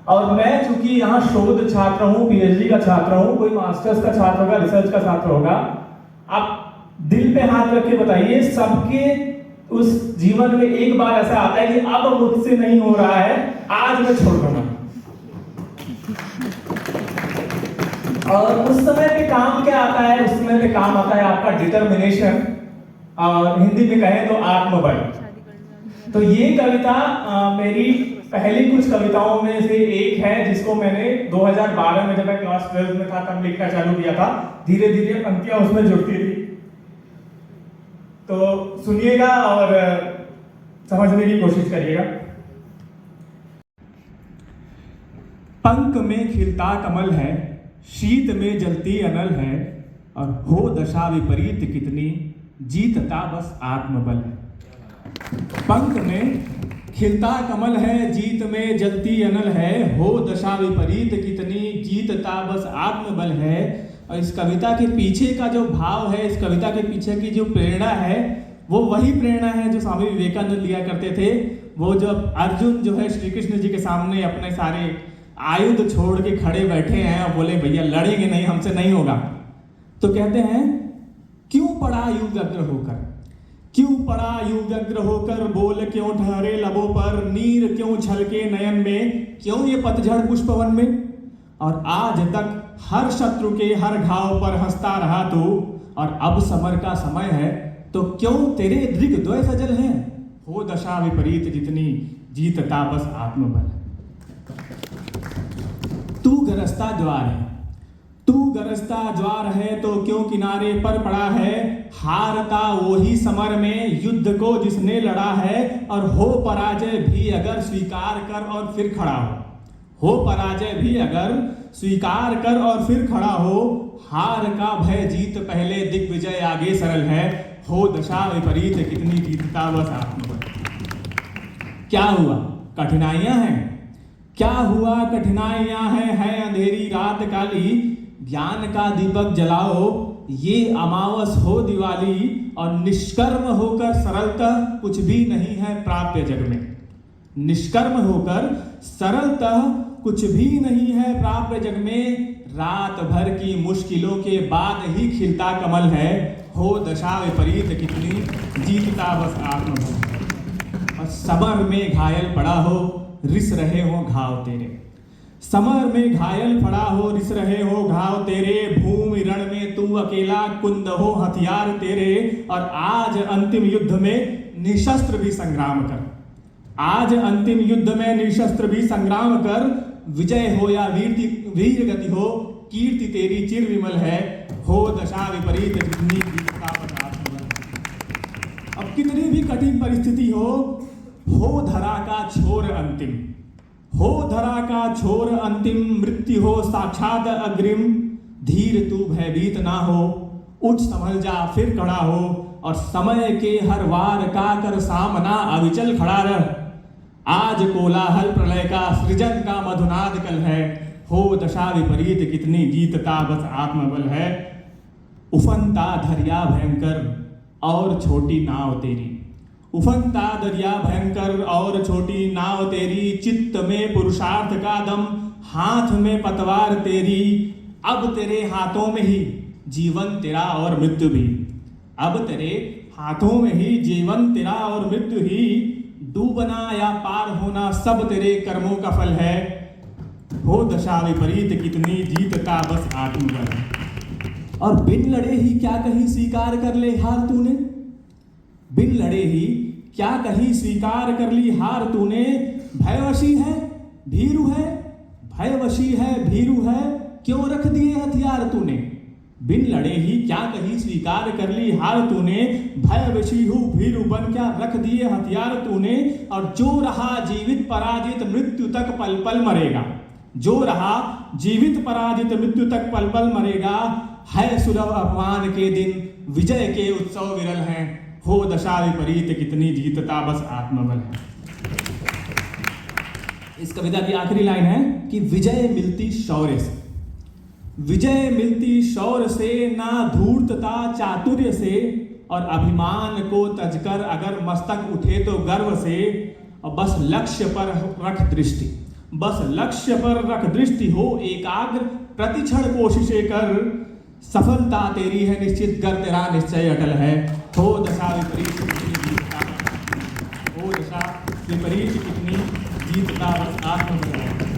और मैं चूंकि यहाँ शोध छात्र हूँ, पीएचडी का छात्र हूँ, कोई मास्टर्स का छात्र होगा, रिसर्च का छात्र होगा, आप दिल पे हाथ रख के बताइए, सबके उस जीवन में एक बार ऐसा आता है कि अब मुझसे नहीं हो रहा है, आज मैं छोड़ दूंगा। और उस समय पे काम क्या आता है? उस समय पे काम आता है आपका डिटर्मिनेशन, और हिंदी में कहें तो आत्मबल। तो ये कविता मेरी पहली कुछ कविताओं में से एक है, जिसको मैंने 2012 में जब मैं क्लास 12 में था तब लिखना चालू किया था। धीरे धीरे पंक्तियां उसमें जुड़ती थी। तो सुनिएगा और समझने की कोशिश करिएगा। पंख में खिलता कमल है, शीत में जलती अनल है, और हो दशा विपरीत कितनी, जीतता बस आत्मबल है। पंख में खिलता कमल है, जीत में जलती अनल है, हो दशा विपरीत कितनी, जीतता बस आत्मबल है। और इस कविता के पीछे का जो भाव है, इस कविता के पीछे की जो प्रेरणा है, वो वही प्रेरणा है जो स्वामी विवेकानंद लिया करते थे। वो जब अर्जुन जो है श्री कृष्ण जी के सामने अपने सारे आयुध छोड़ के खड़े बैठे हैं और बोले भैया लड़ेंगे नहीं, हमसे नहीं होगा, तो कहते हैं क्यों पड़ा यूं व्यग्र होकर, क्यों पड़ा यूं व्यग्र होकर, बोल क्यों ठहरे लबों पर, नीर क्यों छलके नयन में, क्यों ये पतझड़ पुष्पवन में। और आज तक हर शत्रु के हर घाव पर हंसता रहा तू, और अब समर का समय है तो क्यों तेरे दृग्द्वय सजल हैं, हो दशा विपरीत जितनी, जीतता बस आत्मबल। तू गरजता ज्वार है, तू गरजता ज्वार है, तो क्यों किनारे पर पड़ा है, हारता वही समर में युद्ध को जिसने लड़ा है, और हो पराजय भी अगर स्वीकार कर और फिर खड़ा हो पराजय भी अगर स्वीकार कर और फिर खड़ा हो, हार का भय जीत पहले, दिग्विजय आगे सरल है, हो दशा विपरीत कितनी, जीतता बस आत्मबल। क्या हुआ? कठिनाइयां हैं, क्या हुआ? कठिनाइयां हैं, है अंधेरी रात काली, ज्ञान का दीपक जलाओ, ये अमावस हो दिवाली, और निष्कर्म होकर सरलतः कुछ भी नहीं है प्राप्य जग में। निष्कर्म होकर सरलतः कुछ भी नहीं है प्राप्य जग में, रात भर की मुश्किलों के बाद ही खिलता कमल है, हो दशा विपरीत कितनी, जीतता बस आत्मबल। और समर में घायल पड़ा हो, रिस रहे हो घाव तेरे, समर में घायल पड़ा हो, रिस रहे हो घाव तेरे, भूमि रण में तू अकेला, कुंद हो हथियार तेरे, और आज अंतिम युद्ध में निशस्त्र भी संग्राम कर, आज अंतिम युद्ध में निशस्त्र भी संग्राम कर, विजय हो या वीर गति हो, कीर्ति तेरी चिर विमल है, हो दशा विपरीत जितनी, जीतता बस आत्मबल। अब कितनी भी कठिन परिस्थिति हो धरा का छोर अंतिम, हो धरा का छोर अंतिम, मृत्यु हो साक्षात अग्रिम, धीर तू भयभीत ना हो, उठ संभल जा फिर खड़ा हो, और समय के हर वार का कर सामना अविचल खड़ा रह, आज कोलाहल प्रलय का सृजन का मधुनाद कल है, हो दशा विपरीत कितनी, जीतता बस आत्मबल है। उफनता दरिया भयंकर और छोटी नाव तेरी, उफनता दरिया भयंकर और छोटी नाव तेरी, चित्त में पुरुषार्थ का दम, हाथ में पतवार तेरी, अब तेरे हाथों में ही जीवन तेरा और मृत्यु भी, अब तेरे हाथों में ही जीवन तेरा और मृत्यु ही, डूबना या पार होना सब तेरे कर्मों का फल है, हो दशा विपरीत कितनी, जीतता बस आत्मबल। और बिन लड़े ही क्या कहीं स्वीकार कर ले हार तूने, बिन लड़े ही क्या कहीं स्वीकार कर ली हार तूने, भयवशी है भीरू है, भयवशी है भीरू है, क्यों रख दिए हथियार तूने, बिन लड़े ही क्या कहीं स्वीकार कर ली हार तूने, भयवशी हूँ भीरू बन क्या रख दिए हथियार तूने, और जो रहा जीवित पराजित मृत्यु तक पल पल मरेगा, जो रहा जीवित पराजित मृत्यु तक पल पल मरेगा, है सुलभ अपमान के दिन, विजय के उत्सव विरल हैं, हो दशा विपरीत कितनी, जीतता बस आत्मबल है। इस कविता की आखिरी लाइन है कि विजय मिलती शौर्य से, विजय मिलती शौर्य से, ना धूर्तता चातुर्य से, और अभिमान को तजकर अगर मस्तक उठे तो गर्व से, और बस लक्ष्य पर रख दृष्टि, बस लक्ष्य पर रख दृष्टि हो एकाग्र, प्रतिक्षण कोशिशें कर, सफलता तेरी है निश्चित, कर तेरा निश्चय अटल है। हो दशा विपरीत कितनी जीतता, हो दशा विपरीत कितनी जीतता, बस आत्मबल है।